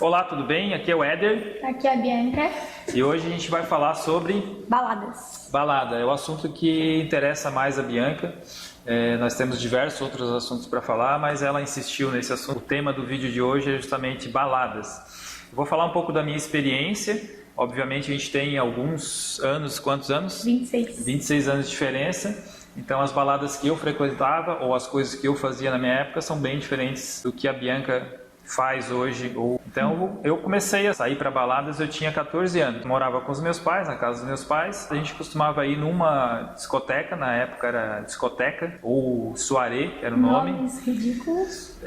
Olá, tudo bem? Aqui é o Éder. Aqui é a Bianca. E hoje a gente vai falar sobre Baladas. balada. É o assunto que interessa mais a Bianca. Nós temos diversos outros assuntos para falar, mas ela insistiu nesse assunto. O tema do vídeo de hoje é justamente baladas. Eu vou falar um pouco da minha experiência. Obviamente a gente tem alguns anos, quantos anos? 26. 26 anos de diferença. Então as baladas que eu frequentava ou as coisas que eu fazia na minha época são bem diferentes do que a Bianca faz hoje. Então eu comecei a sair para baladas, eu tinha 14 anos. Morava com os meus pais, na casa dos meus pais. A gente costumava ir numa discoteca, na época era discoteca ou soirée, era o nome. Nomes ridículos.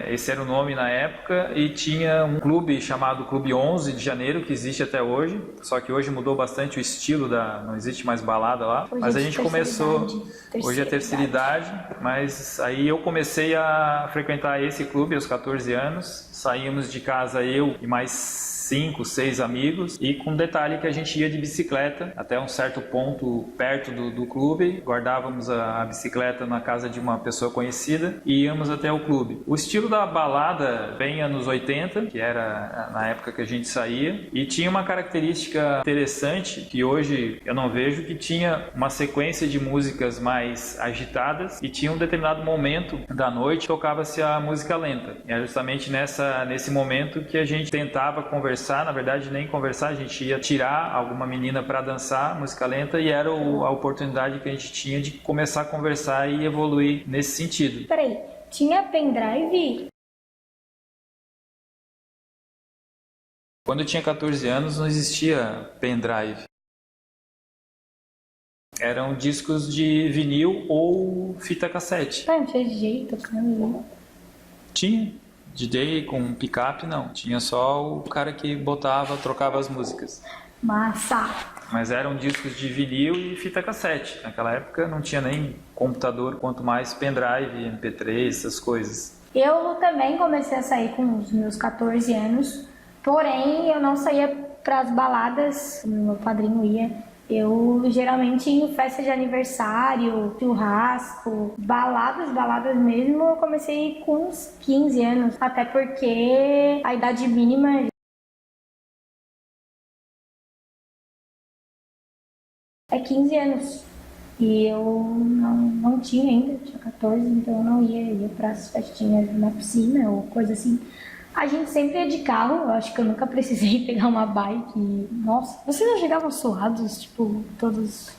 Esse era o nome na época, e tinha um clube chamado Clube 11 de Janeiro, que existe até hoje, só que hoje mudou bastante o estilo, não existe mais balada lá, Hoje mas é a de gente começou, hoje é terceira idade, mas aí eu comecei a frequentar esse clube aos 14 anos, saímos de casa eu e mais 5, 6 amigos, e com detalhe que a gente ia de bicicleta até um certo ponto perto do clube, guardávamos a bicicleta na casa de uma pessoa conhecida e íamos até o clube. O estilo da balada vem anos 80, que era na época que a gente saía, e tinha uma característica interessante que hoje eu não vejo, que tinha uma sequência de músicas mais agitadas e tinha um determinado momento da noite tocava-se a música lenta. E é justamente nesse momento que a gente tentava conversar, na verdade nem conversar, a gente ia tirar alguma menina para dançar música lenta, e era a oportunidade que a gente tinha de começar a conversar e evoluir nesse sentido. Peraí, tinha pendrive? Quando eu tinha 14 anos não existia pendrive. Eram discos de vinil ou fita cassete. Não tinha DJ tocando. Tinha. DJ com picape não. Tinha só o cara que trocava as músicas. Massa! Mas eram discos de vinil e fita cassete. Naquela época não tinha nem computador, quanto mais pendrive, MP3, essas coisas. Eu também comecei a sair com os meus 14 anos, porém eu não saía para as baladas, como meu padrinho ia. Eu geralmente em festa de aniversário, churrasco, baladas mesmo, eu comecei com uns 15 anos, até porque a idade mínima é 15 anos. E eu não tinha ainda, tinha 14, então eu não ia para as festinhas na piscina ou coisa assim. A gente sempre ia de carro, eu acho que eu nunca precisei pegar uma bike. Nossa, vocês não chegavam suados, tipo, todos...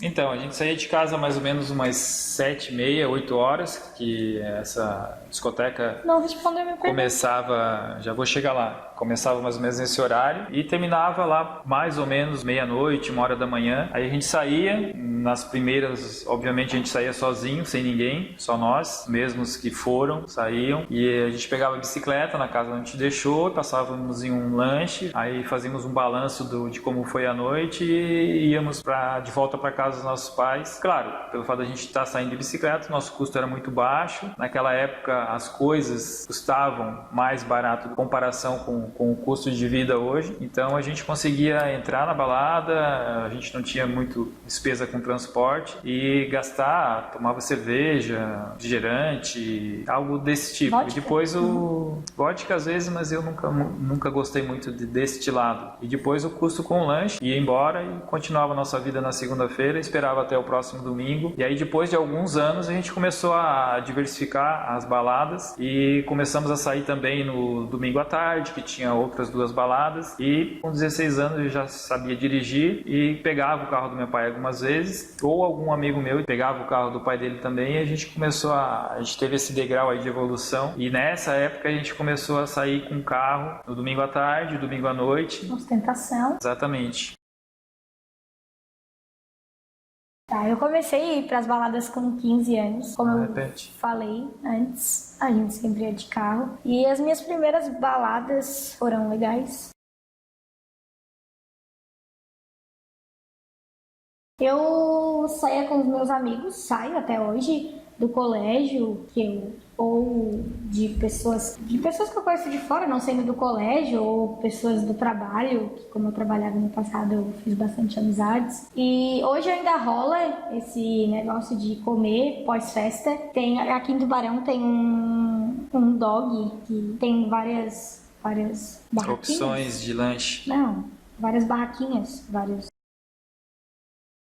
Então, a gente saía de casa mais ou menos umas 7h30, 8 horas, que essa discoteca Não respondeu a minha pergunta. começava, já vou chegar lá, começava mais ou menos nesse horário e terminava lá mais ou menos meia-noite, 1h da manhã. Aí a gente saía, nas primeiras, obviamente a gente saía sozinho, sem ninguém, só nós, mesmos que foram, saíam, e a gente pegava a bicicleta na casa onde a gente deixou, passávamos em um lanche, aí fazíamos um balanço de como foi a noite e íamos de volta para casa dos nossos pais. Claro, pelo fato de a gente estar saindo de bicicleta, nosso custo era muito baixo. Naquela época as coisas custavam mais barato em comparação com o custo de vida hoje, então a gente conseguia entrar na balada, a gente não tinha muito despesa com transporte e gastar, tomava cerveja, refrigerante, algo desse tipo. Vodka? E depois o vodka às vezes, mas eu nunca gostei muito desse lado. E depois o custo com o lanche, ia embora e continuava a nossa vida na segunda-feira, esperava até o próximo domingo. E aí depois de alguns anos a gente começou a diversificar as baladas e começamos a sair também no domingo à tarde, que tinha outras 2 baladas, e com 16 anos eu já sabia dirigir e pegava o carro do meu pai algumas vezes, ou algum amigo meu pegava o carro do pai dele também, e a gente a gente teve esse degrau aí de evolução, e nessa época a gente começou a sair com o carro no domingo à tarde, domingo à noite. Ostentação. Exatamente. Tá, eu comecei a ir para as baladas com 15 anos, como eu falei antes, a gente sempre ia de carro. E as minhas primeiras baladas foram legais. Eu saía com os meus amigos, saio até hoje, do colégio, ou de pessoas que eu conheço de fora, não sendo do colégio, ou pessoas do trabalho, que como eu trabalhava no passado, eu fiz bastante amizades. E hoje ainda rola esse negócio de comer pós-festa. Aqui em Tubarão tem um dog que tem várias várias barraquinhas. Opções de lanche. Não, várias barraquinhas,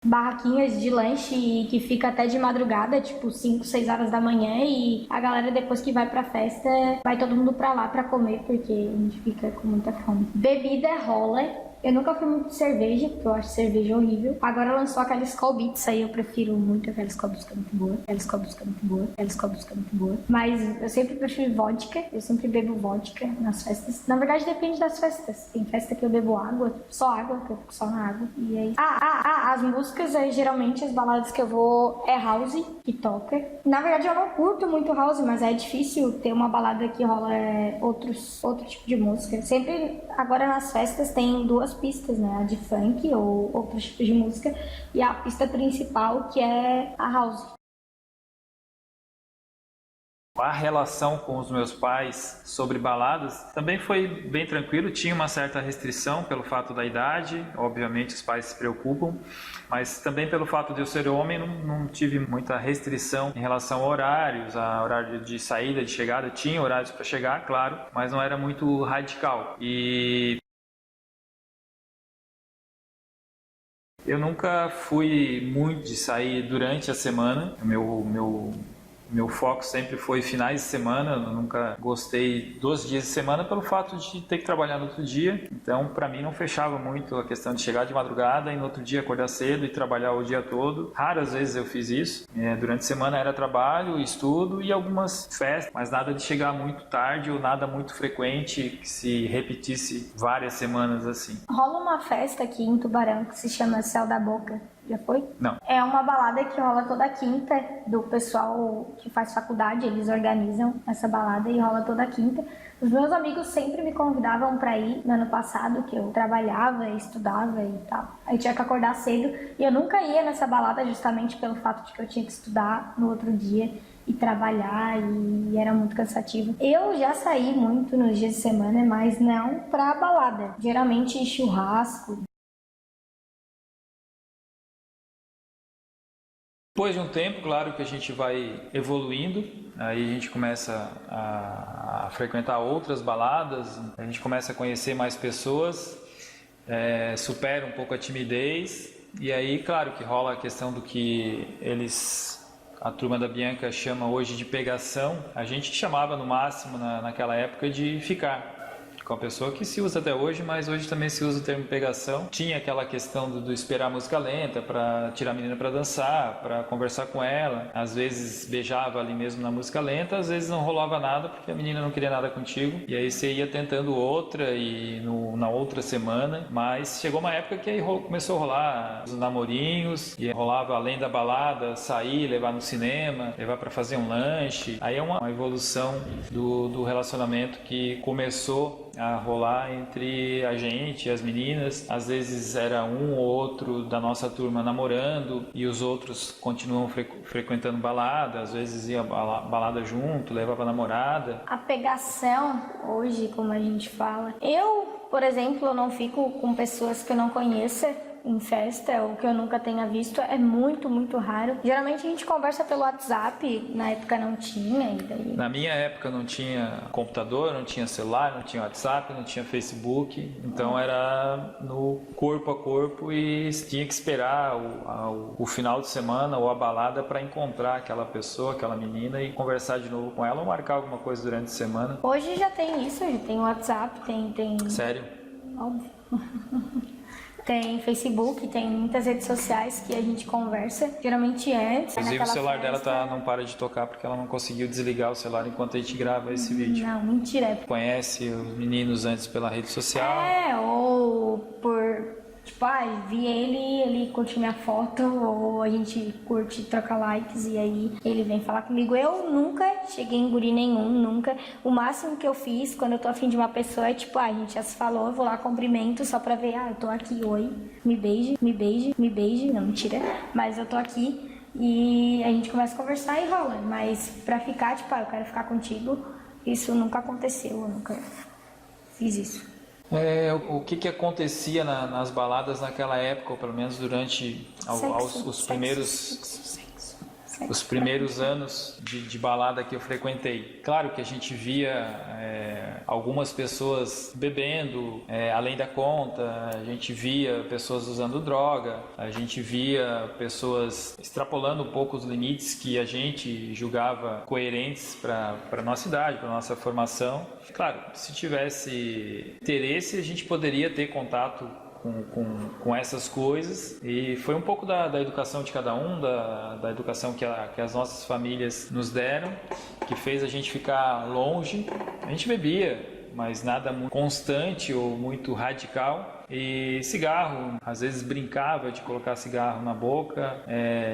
barraquinhas de lanche que fica até de madrugada, tipo 5, 6 horas da manhã, e a galera depois que vai pra festa, vai todo mundo pra lá pra comer, porque a gente fica com muita fome. Bebida rola. Eu nunca fui muito de cerveja, porque eu acho cerveja horrível. Agora lançou aquela Skol Beats, aí eu prefiro muito aquela Skol Beats, que é muito boa. Aquela Skol Beats, que é muito boa. Aquela Skol Beats, que é muito boa. Mas eu sempre prefiro vodka, eu sempre bebo vodka nas festas. Na verdade, depende das festas. Tem festa que eu bebo água, só água, que eu fico só na água. E aí... as músicas, geralmente, as baladas que eu vou é house, que toca. Na verdade, eu não curto muito house, mas é difícil ter uma balada que rola outro tipo de música. Sempre, agora nas festas, tem duas pistas, né? A de funk ou outros tipos de música e a pista principal, que é a house. A relação com os meus pais sobre baladas também foi bem tranquilo, tinha uma certa restrição pelo fato da idade, obviamente os pais se preocupam, mas também pelo fato de eu ser homem não tive muita restrição em relação a horários, a horário de saída, de chegada, tinha horários para chegar, claro, mas não era muito radical. E eu nunca fui muito de sair durante a semana. Meu foco sempre foi finais de semana. Eu nunca gostei dos dias de semana pelo fato de ter que trabalhar no outro dia. Então, para mim, não fechava muito a questão de chegar de madrugada e no outro dia acordar cedo e trabalhar o dia todo. Raras vezes eu fiz isso. Durante a semana era trabalho, estudo e algumas festas, mas nada de chegar muito tarde ou nada muito frequente que se repetisse várias semanas assim. Rola uma festa aqui em Tubarão que se chama Céu da Boca. Já foi? Não. É uma balada que rola toda quinta, do pessoal que faz faculdade, eles organizam essa balada e rola toda quinta. Os meus amigos sempre me convidavam para ir no ano passado, que eu trabalhava, estudava e tal. Aí tinha que acordar cedo e eu nunca ia nessa balada justamente pelo fato de que eu tinha que estudar no outro dia e trabalhar e era muito cansativo. Eu já saí muito nos dias de semana, mas não pra balada. Geralmente churrasco. Depois de um tempo, claro que a gente vai evoluindo, aí a gente começa a frequentar outras baladas, a gente começa a conhecer mais pessoas, supera um pouco a timidez, e aí, claro, que rola a questão do que a turma da Bianca chama hoje de pegação, a gente chamava no máximo naquela época de ficar com a pessoa, que se usa até hoje, mas hoje também se usa o termo pegação. Tinha aquela questão do esperar a música lenta para tirar a menina para dançar, para conversar com ela. Às vezes beijava ali mesmo na música lenta, às vezes não rolava nada porque a menina não queria nada contigo. E aí você ia tentando outra e na outra semana, mas chegou uma época que aí começou a rolar os namorinhos, e rolava além da balada, sair, levar no cinema, levar para fazer um lanche. Aí é uma evolução do relacionamento que começou a rolar entre a gente e as meninas. Às vezes era um ou outro da nossa turma namorando e os outros continuam frequentando balada, às vezes ia balada junto, levava a namorada. A pegação, hoje, como a gente fala, eu, por exemplo, eu não fico com pessoas que eu não conheça em festa ou que eu nunca tenha visto, é muito, muito raro. Geralmente a gente conversa pelo WhatsApp, na época não tinha. E daí... Na minha época não tinha computador, não tinha celular, não tinha WhatsApp, não tinha Facebook, então era no corpo a corpo e tinha que esperar o final de semana ou a balada para encontrar aquela pessoa, aquela menina e conversar de novo com ela ou marcar alguma coisa durante a semana. Hoje já tem isso, já tem WhatsApp, tem... Sério? Óbvio. Tem Facebook, tem muitas redes sociais que a gente conversa. Geralmente antes. Inclusive o celular dela não para de tocar porque ela não conseguiu desligar o celular enquanto a gente grava esse vídeo. Não, mentira. Conhece os meninos antes pela rede social? Ou por... Tipo, vi ele curte minha foto, ou a gente curte, troca likes, e aí ele vem falar comigo. Eu nunca cheguei em guri nenhum, nunca. O máximo que eu fiz quando eu tô afim de uma pessoa é tipo, a gente já se falou, eu vou lá, cumprimento só pra ver, eu tô aqui, oi, me beije, me beije, me beije. Não, mentira, mas eu tô aqui e a gente começa a conversar e rola. Mas pra ficar, tipo, eu quero ficar contigo, isso nunca aconteceu, eu nunca fiz isso. O que acontecia nas baladas naquela época, ou pelo menos durante os primeiros... os primeiros anos de balada que eu frequentei. Claro que a gente via algumas pessoas bebendo além da conta, a gente via pessoas usando droga, a gente via pessoas extrapolando um pouco os limites que a gente julgava coerentes para a nossa idade, para a nossa formação. Claro, se tivesse interesse, a gente poderia ter contato com essas coisas, e foi um pouco da educação de cada um, da educação que as nossas famílias nos deram, que fez a gente ficar longe. A gente bebia, mas nada muito constante ou muito radical. E cigarro, às vezes brincava de colocar cigarro na boca,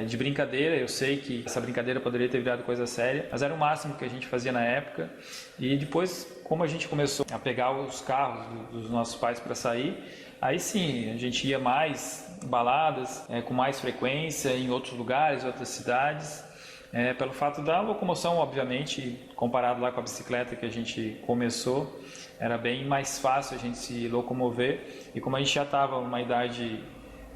de brincadeira. Eu sei que essa brincadeira poderia ter virado coisa séria, mas era o máximo que a gente fazia na época. E depois, como a gente começou a pegar os carros dos nossos pais para sair, aí sim, a gente ia mais baladas, com mais frequência, em outros lugares, outras cidades. Pelo fato da locomoção, obviamente, comparado lá com a bicicleta que a gente começou, era bem mais fácil a gente se locomover, e como a gente já estava numa idade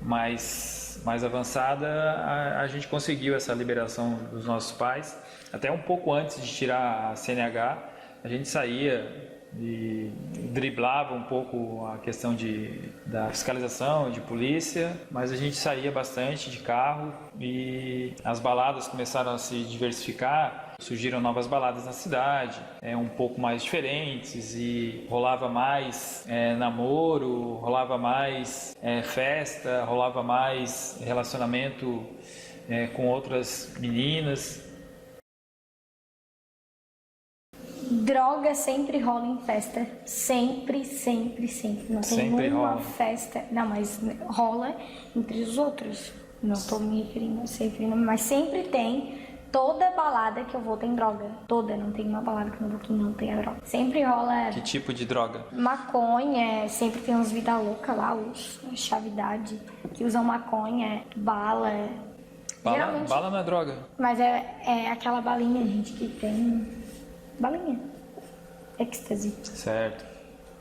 mais avançada, a gente conseguiu essa liberação dos nossos pais. Até um pouco antes de tirar a CNH, a gente saía e driblava um pouco a questão da fiscalização, de polícia, mas a gente saía bastante de carro, e as baladas começaram a se diversificar, surgiram novas baladas na cidade, um pouco mais diferentes, e rolava mais namoro, rolava mais festa, rolava mais relacionamento com outras meninas. Droga sempre rola em festa. Sempre, sempre, sempre. Não tem Sempre uma rola. festa. Não, mas rola entre os outros. Não tô me referindo, mas sempre tem. Toda balada que eu vou tem droga. Toda, não tem uma balada que eu vou que não tenha droga. Sempre rola. Que tipo de droga? Maconha, sempre tem uns vida louca lá, os chavidade, que usam maconha, bala. Geralmente, Bala não é droga. mas é aquela balinha, gente, que tem. Balinha. Êxtase. Certo.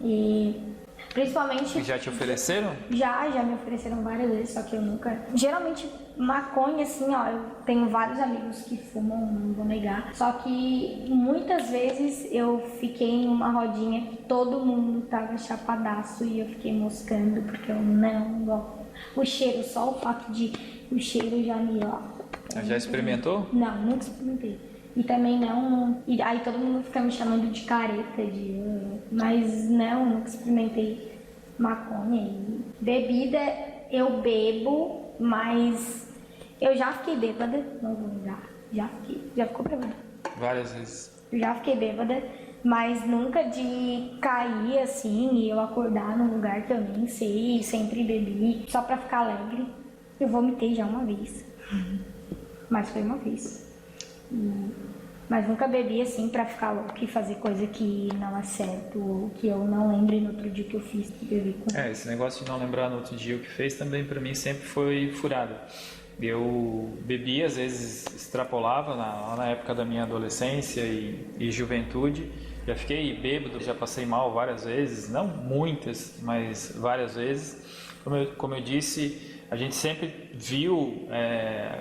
E principalmente. E já te ofereceram? Já me ofereceram várias vezes, só que eu nunca. Geralmente, maconha, assim, ó, eu tenho vários amigos que fumam, não vou negar. Só que muitas vezes eu fiquei em uma rodinha que todo mundo tava chapadaço e eu fiquei moscando porque eu não gosto. O cheiro, só o fato de. O cheiro já me. Ó, Já experimentou? Não, nunca experimentei. E também não. E aí todo mundo fica me chamando de careta, mas não, nunca experimentei maconha. E bebida eu bebo, mas eu já fiquei bêbada, não vou negar. Já ficou bêbada. Várias vezes. Já fiquei bêbada, mas nunca de cair assim e eu acordar num lugar que eu nem sei, sempre bebi, só pra ficar alegre. Eu vomitei já uma vez. Mas foi uma vez. Mas nunca bebi assim pra ficar louco e fazer coisa que não é certo, ou que eu não lembre no outro dia que eu fiz, que bebi com. Esse negócio de não lembrar no outro dia o que fez também pra mim sempre foi furada. Eu bebi, às vezes extrapolava lá na época da minha adolescência e juventude. Já fiquei bêbado, já passei mal várias vezes, não muitas, mas várias vezes. Como eu disse, a gente sempre viu,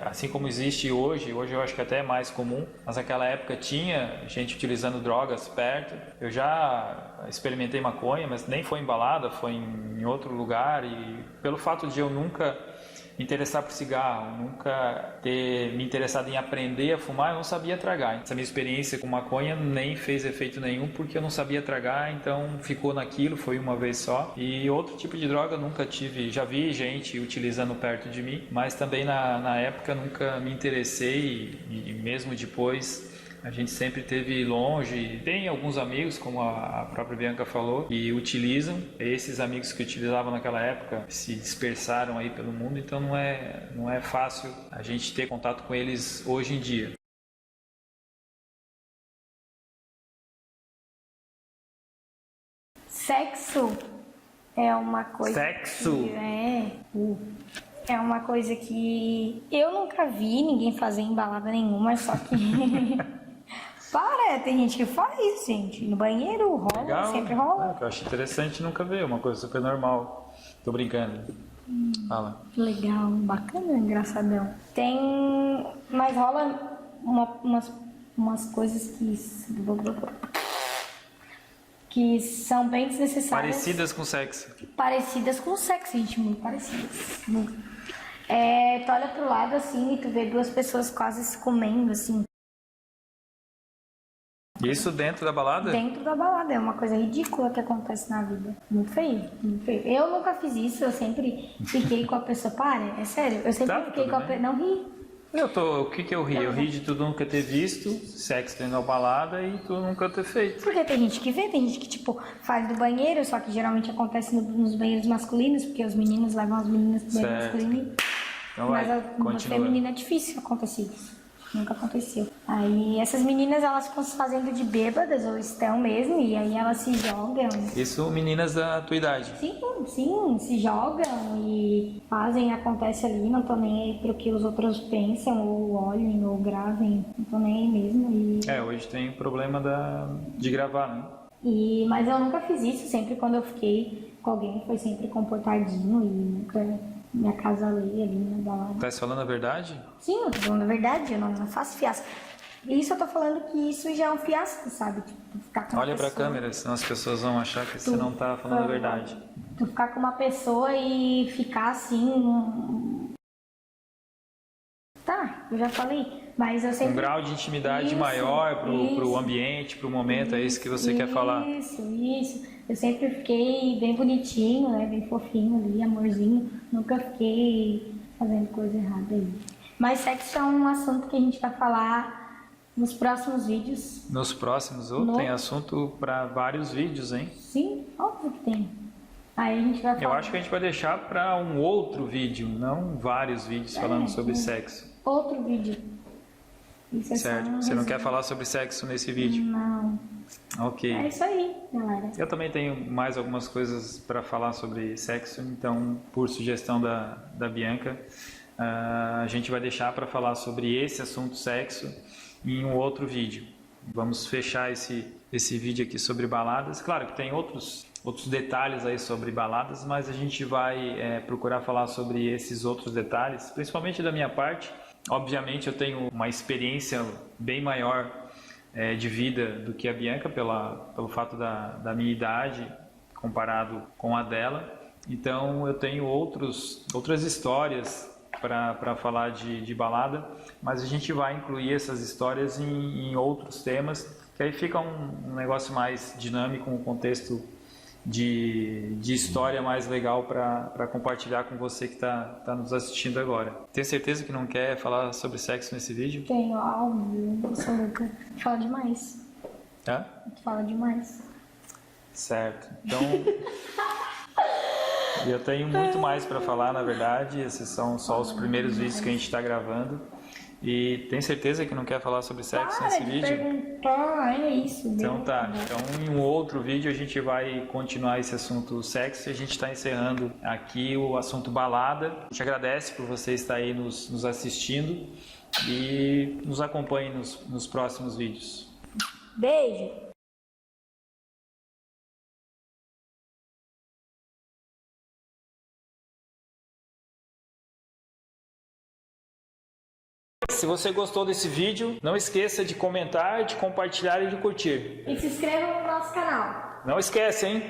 assim como existe hoje eu acho que até é mais comum, mas naquela época tinha gente utilizando drogas perto. Eu já experimentei maconha, mas nem foi em balada, foi em outro lugar, e pelo fato de eu nunca me interessar por cigarro, nunca ter me interessado em aprender a fumar, eu não sabia tragar. Essa minha experiência com maconha nem fez efeito nenhum porque eu não sabia tragar, então ficou naquilo, foi uma vez só. E outro tipo de droga eu nunca tive, já vi gente utilizando perto de mim, mas também na época nunca me interessei, e mesmo depois a gente sempre esteve longe. Tem alguns amigos, como a própria Bianca falou, que utilizam. Esses amigos que utilizavam naquela época se dispersaram aí pelo mundo, então não é fácil a gente ter contato com eles hoje em dia. Sexo é uma coisa. Sexo? É uma coisa que eu nunca vi ninguém fazer em balada nenhuma, só que. Tem gente que faz, gente. No banheiro rola, Legal. sempre rola. Eu acho interessante nunca ver, uma coisa super normal. Tô brincando. Fala. Legal, bacana, engraçadão. Tem. Mas rola umas coisas que são bem desnecessárias. Parecidas com sexo. Parecidas com sexo, gente, muito parecidas. Muito. Tu olha pro lado assim e tu vê duas pessoas quase se comendo, assim. Isso dentro da balada? Dentro da balada, é uma coisa ridícula que acontece na vida. Muito feio, muito feio. Eu nunca fiz isso, eu sempre fiquei com a pessoa. Para, é sério, eu sempre fiquei com a pessoa. Não ri. O que eu ri? Eu ri de tu nunca ter visto sexo dentro da balada e tu nunca ter feito. Porque tem gente que vê, tem gente que, tipo, faz do banheiro, só que geralmente acontece nos banheiros masculinos, porque os meninos levam as meninas pro banheiro masculino. Então mas continua. No feminino é difícil acontecer isso. Nunca aconteceu. Aí essas meninas, elas ficam se fazendo de bêbadas, ou estão mesmo, e aí elas se jogam. Isso meninas da tua idade? Sim, se jogam e fazem, acontece ali, não tô nem aí pro que os outros pensam, ou olhem, ou gravem, não tô nem aí mesmo. Hoje tem problema de gravar, né? Mas eu nunca fiz isso, sempre quando eu fiquei com alguém foi sempre comportadinho e nunca me acasalei ali na balada. Tá falando a verdade? Sim, eu tô falando a verdade, eu não faço fiasco. Isso eu tô falando que isso já é um fiasco, sabe? Tipo, tu ficar com uma Olha pra pessoa, câmera, senão as pessoas vão achar que você não tá falando a verdade. Tu ficar com uma pessoa e ficar assim... Tá, eu já falei, mas eu sempre... Um grau de intimidade maior pro ambiente, pro momento, é isso que você quer falar? Isso. Eu sempre fiquei bem bonitinho, né? Bem fofinho ali, amorzinho. Nunca fiquei fazendo coisa errada aí. Mas sexo é um assunto que a gente vai falar nos próximos vídeos. Nos próximos? Tem assunto para vários vídeos, hein? Sim, óbvio que tem. Aí a gente vai falar... Eu acho que a gente vai deixar para um outro vídeo, não vários vídeos falando sobre sexo. Outro vídeo. Isso certo. Você não quer falar sobre sexo nesse vídeo? Não. Ok. É isso aí, galera. Eu também tenho mais algumas coisas para falar sobre sexo, então, por sugestão da Bianca, a gente vai deixar para falar sobre esse assunto sexo em um outro vídeo. Vamos fechar esse vídeo aqui sobre baladas. Claro que tem outros detalhes aí sobre baladas, mas a gente vai procurar falar sobre esses outros detalhes, principalmente da minha parte. Obviamente eu tenho uma experiência bem maior de vida do que a Bianca, pelo fato da minha idade comparado com a dela. Então eu tenho outras histórias para falar de balada, mas a gente vai incluir essas histórias em outros temas, que aí fica um negócio mais dinâmico, um contexto de história mais legal para compartilhar com você que está nos assistindo agora. Tem certeza que não quer falar sobre sexo nesse vídeo? Tenho, óbvio, eu sou louca. Fala demais. Hã? Fala demais. Certo. Então, eu tenho muito mais para falar, na verdade. Esses são só os primeiros vídeos que a gente está gravando. E tem certeza que não quer falar sobre sexo nesse vídeo? Perguntar, é isso. Então tá, então em um outro vídeo a gente vai continuar esse assunto sexo e a gente está encerrando aqui o assunto balada. A gente agradece por você estar aí nos assistindo e nos acompanhe nos próximos vídeos. Beijo! Se você gostou desse vídeo, não esqueça de comentar, de compartilhar e de curtir. E se inscreva no nosso canal. Não esquece, hein?